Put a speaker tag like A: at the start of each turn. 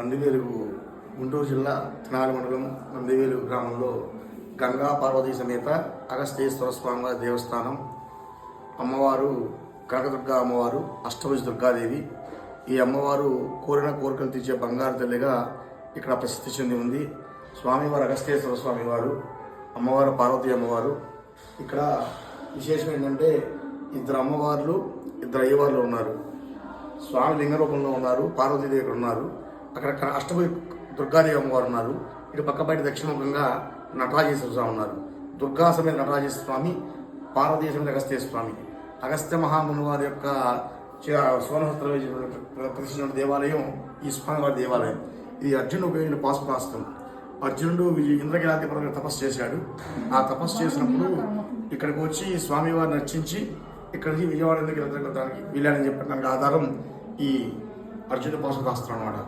A: నందివేలు గుంటూరు జిల్లా తెనాలి మండలం నందివేలు గ్రామంలో గంగా పార్వతీ సమేత అగస్తేశ్వర స్వామివారి దేవస్థానం. అమ్మవారు కనకదుర్గ అమ్మవారు, అష్టభుజ దుర్గాదేవి. ఈ అమ్మవారు కోరిన కోరికలు తీర్చే బంగారు తల్లిగా ఇక్కడ ప్రసిద్ధి చెంది ఉంది. స్వామివారు అగస్తేశ్వర స్వామివారు, అమ్మవారు పార్వతీ అమ్మవారు. ఇక్కడ విశేషం ఏంటంటే ఇద్దరు అమ్మవార్లు, ఇద్దరు అయ్యవార్లు ఉన్నారు. స్వామి లింగ రూపంలో ఉన్నారు, పార్వతీదేవి ఇక్కడ ఉన్నారు. అక్కడ అష్టభుజ దుర్గాదేవి అమ్మవారు ఉన్నారు. ఇటు పక్క బయట దక్షిణముఖంగా నటరాజేశ్వర స్వామి ఉన్నారు. దుర్గా సమేత నటరాజేశ్వర స్వామి, పార్వతీ సమేత అగస్త్యేశ్వర స్వామి. అగస్త్య మహాముని వారి యొక్క స్వర్ణహస్త్ర ప్రతిష్ఠించిన దేవాలయం ఈ స్వామివారి దేవాలయం. ఇది అర్జునుడు ఉపయోగించిన పాశుపతాస్త్రం. అర్జునుడు ఇంద్రకీలాద్రిపరంగా తపస్సు చేశాడు. ఆ తపస్సు చేసినప్పుడు ఇక్కడికి వచ్చి స్వామివారిని రక్షించి ఇక్కడి నుంచి విజయవాడ దగ్గర వెళ్ళడానికి వీళ్ళని చెప్పడానికి ఆధారం ఈ అర్జునుడి పాశుపతాస్త్రం అన్నమాట.